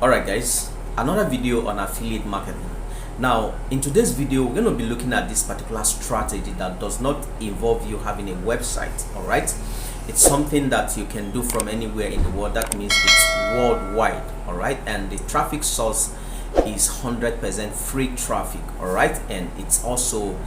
Alright guys, another video on affiliate marketing. Now in today's video we're going to be looking at this particular strategy that does not involve you having a website. Alright, it's something that you can do from anywhere in the world. That means it's worldwide. Alright, and the traffic source is 100% free traffic. Alright, and it's also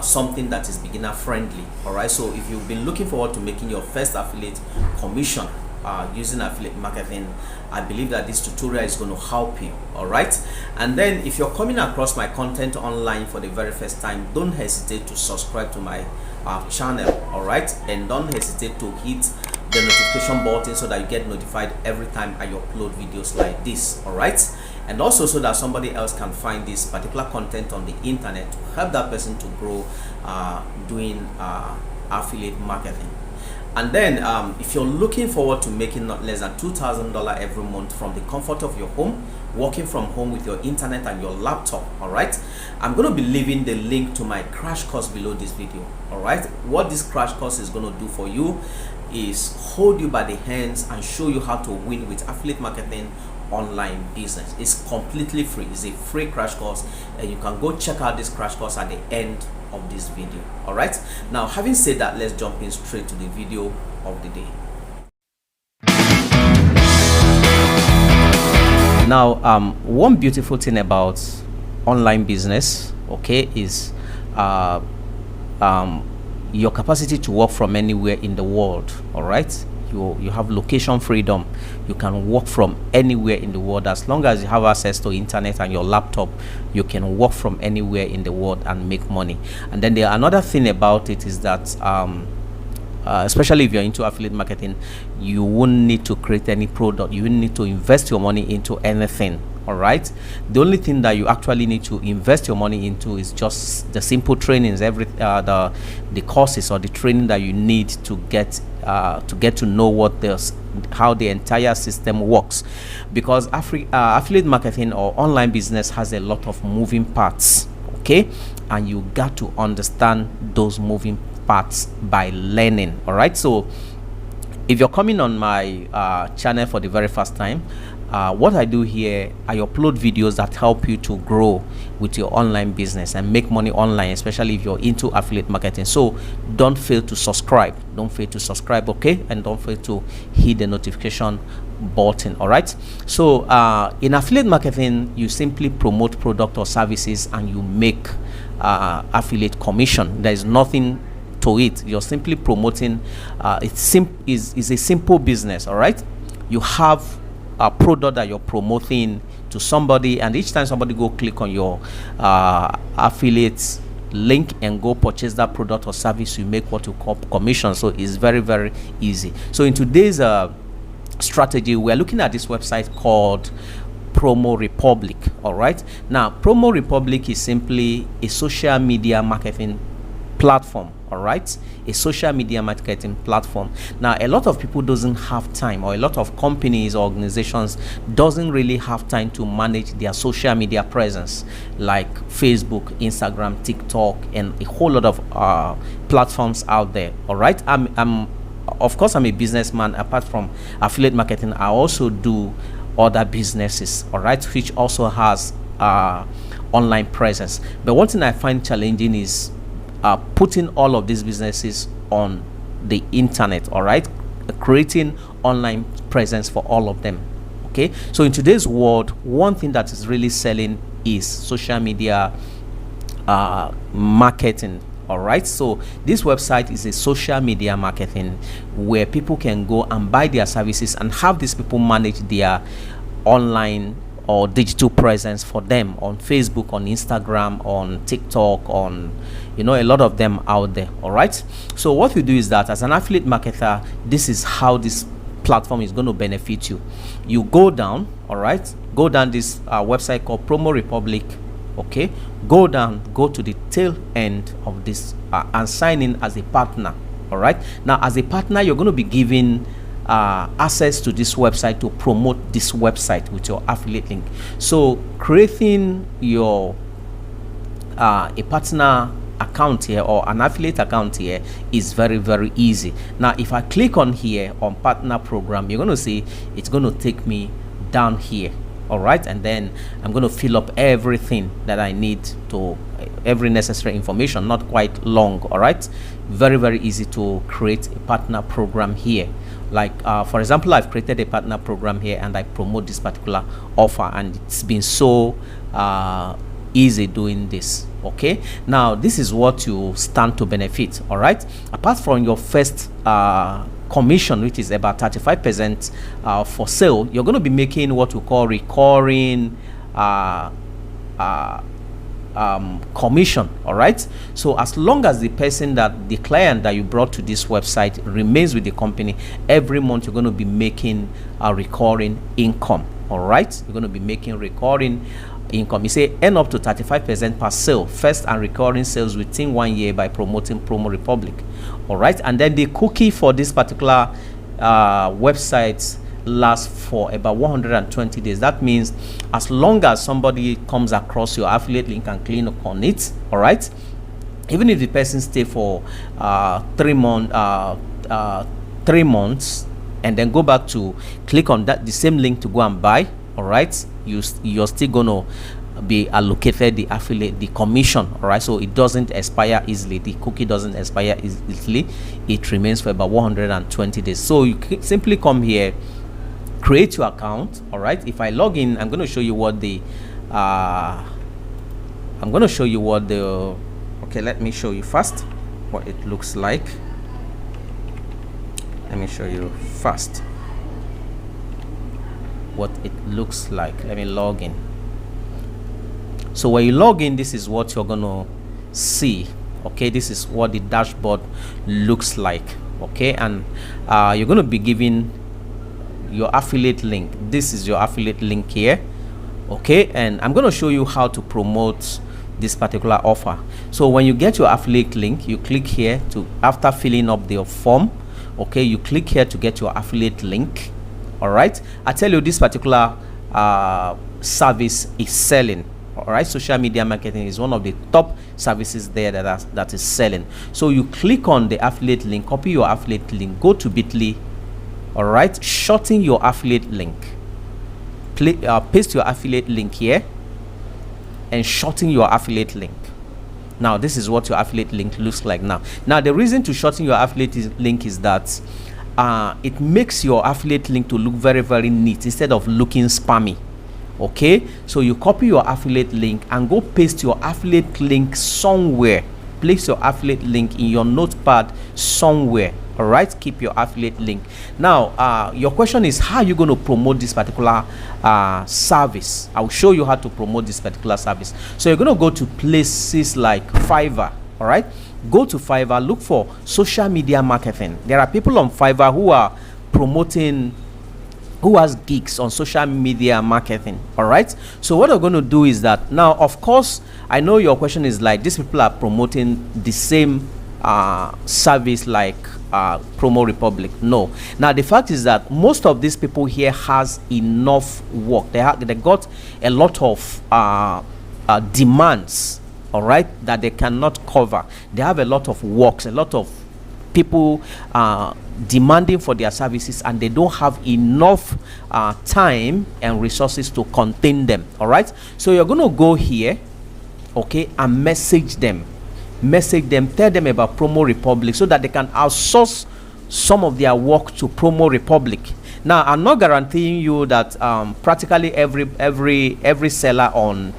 something that is beginner friendly. Alright, so if you've been looking forward to making your first affiliate commission using affiliate marketing, I believe that this tutorial is going to help you. All right, and then if you're coming across my content online for the very first time, don't hesitate to subscribe to my channel. All right, and don't hesitate to hit the notification button so that you get notified every time I upload videos like this. All right, and also so that somebody else can find this particular content on the internet to help that person to grow doing affiliate marketing. And then if you're looking forward to making not less than $2,000 every month from the comfort of your home, working from home with your internet and your laptop, all right, I'm going to be leaving the link to my crash course below this video. All right, what this crash course is going to do for you is hold you by the hands and show you how to win with affiliate marketing online business. It's completely free. It's a free crash course, and you can go check out this crash course at the end of this video. All right, now having said that, let's jump in straight to the video of the day. Now one beautiful thing about online business, okay, is your capacity to work from anywhere in the world. All right, you have location freedom. You can work from anywhere in the world as long as you have access to internet and your laptop. You can work from anywhere in the world and make money. And then another thing about it is that especially if you're into affiliate marketing, you won't need to create any product. You won't need to invest your money into anything. All right, the only thing that you actually need to invest your money into is just the simple trainings, the courses or the training that you need to get to know what how the entire system works, because affiliate marketing or online business has a lot of moving parts, okay, and you got to understand those moving parts by learning. All right, so if you're coming on my channel for the very first time, what I do here, I upload videos that help you to grow with your online business and make money online, especially if you're into affiliate marketing. So don't fail to subscribe. Don't fail to subscribe, okay? And don't fail to hit the notification button. All right, so in affiliate marketing, you simply promote product or services and you make affiliate commission. There is nothing to it. You're simply promoting. It's a simple business. All right, you have a product that you're promoting to somebody, and each time somebody go click on your affiliate link and go purchase that product or service, you make what you call commission. So it's very, very easy. So in today's strategy, we're looking at this website called Promo Republic. All right, now Promo Republic is simply a social media marketing platform. All right, a social media marketing platform. Now a lot of people doesn't have time, or a lot of companies or organizations doesn't really have time to manage their social media presence, like Facebook, Instagram, TikTok, and a whole lot of platforms out there. All right, of course I'm a businessman. Apart from affiliate marketing, I also do other businesses, all right, which also has online presence. But one thing I find challenging is putting all of these businesses on the internet. All right, creating online presence for all of them. Okay, so in today's world, one thing that is really selling is social media marketing. All right, so this website is a social media marketing where people can go and buy their services and have these people manage their online or digital presence for them on Facebook, on Instagram, on TikTok, on a lot of them out there. All right, so what we do is that as an affiliate marketer, this is how this platform is going to benefit you. You go down, all right, go down this website called Promo Republic. Okay, go down, go to the tail end of this and sign in as a partner. All right, now as a partner, you're going to be given access to this website to promote this website with your affiliate link. So creating your a partner account here or an affiliate account here is very, very easy. Now if I click on here on partner program, you're going to see it's going to take me down here. all right, and then I'm going to fill up everything that I need to, every necessary information, not quite long. All right, very, very easy to create a partner program here. Like for example, I've created a partner program here and I promote this particular offer, and it's been so easy doing this. Okay, now this is what you stand to benefit. All right, apart from your first commission, which is about 35% for sale, you're going to be making what we call recurring commission. All right, so as long as the person, that the client that you brought to this website remains with the company, every month you're going to be making a recurring income. All right, you're going to be making recurring income. You say earn up to 35% per sale, first and recurring sales within 1 year by promoting Promo Republic. All right, and then the cookie for this particular website lasts for about 120 days. That means as long as somebody comes across your affiliate link and click on it, all right, even if the person stay for 3 months and then go back to click on that the same link to go and buy, all right, you're still gonna be allocated the affiliate, the commission. All right, so it doesn't expire easily. The cookie doesn't expire easily. It remains for about 120 days. So you simply come here, create your account. All right, if I log in, I'm going to show you what the okay, let me show you first what it looks like. Let me show you first what it looks like. Let me log in. So when you log in, this is what you're gonna see. Okay, this is what the dashboard looks like. Okay, and you're gonna be given your affiliate link. This is your affiliate link here. Okay, and I'm gonna show you how to promote this particular offer. So when you get your affiliate link, you click here to, after filling up the form, okay, you click here to get your affiliate link. All right, I tell you, this particular service is selling. All right, social media marketing is one of the top services there that is selling. So you click on the affiliate link, copy your affiliate link, go to Bitly. All right, shorten your affiliate link, paste your affiliate link here and shorten your affiliate link. Now this is what your affiliate link looks like now. Now the reason to shorten your affiliate link is that it makes your affiliate link to look very, very neat instead of looking spammy. Okay, so you copy your affiliate link and go paste your affiliate link somewhere. Place your affiliate link in your notepad somewhere. All right, keep your affiliate link. Now your question is, how are you going to promote this particular service? I'll show you how to promote this particular service. So you're going to go to places like Fiverr. All right, go to Fiverr, look for social media marketing. There are people on Fiverr who are promoting, who has gigs on social media marketing. All right, so what I'm going to do is that, now of course I know your question is like, these people are promoting the same service like Promo Republic. No, now the fact is that most of these people here has enough work. They got a lot of demands, all right, that they cannot cover. They have a lot of works, a lot of people demanding for their services, and they don't have enough time and resources to contain them. All right, so you're going to go here, okay, and message them, tell them about Promo Republic so that they can outsource some of their work to Promo Republic. Now I'm not guaranteeing you that practically every seller on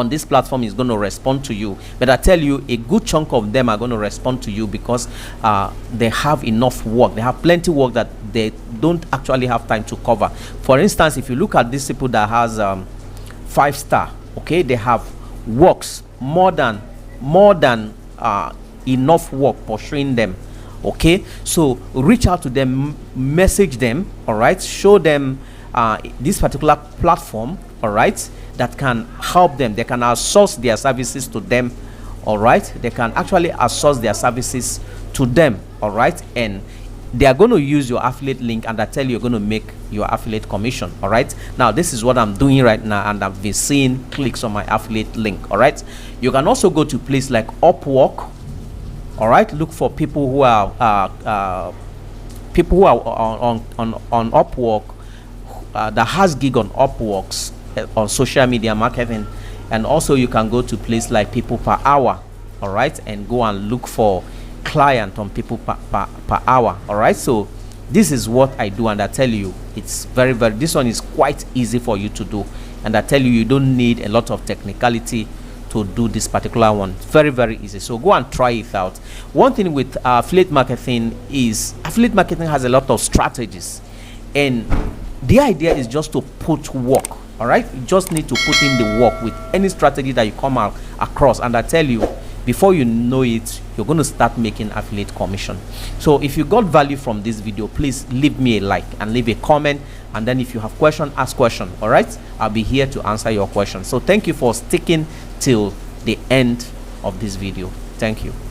this platform is going to respond to you, but I tell you, a good chunk of them are going to respond to you because they have enough work. They have plenty work that they don't actually have time to cover. For instance, if you look at these people that has 5-star, okay, they have works more than enough work pursuing them. Okay, so reach out to them, message them, all right, show them this particular platform, all right, that can help them. They can outsource their services to them. All right, they can actually outsource their services to them. All right, and they are going to use your affiliate link, and I tell you, you're going to make your affiliate commission. All right, now this is what I'm doing right now, and I've been seeing clicks on my affiliate link. All right, you can also go to place like Upwork. All right, look for people who are on Upwork, that has gig on Upworks on social media marketing, and also you can go to place like People Per Hour, all right, and go and look for client on People per Hour, all right. So this is what I do, and I tell you it's very this one is quite easy for you to do, and I tell you you don't need a lot of technicality to do this particular one. Very easy. So go and try it out. One thing with affiliate marketing is affiliate marketing has a lot of strategies, and the idea is just to put work, all right. You just need to put in the work with any strategy that you come out across, and I tell you, before you know it, you're going to start making affiliate commission. So if you got value from this video, please leave me a like and leave a comment, and then if you have question, ask question, all right. I'll be here to answer your question. So thank you for sticking till the end of this video. Thank you.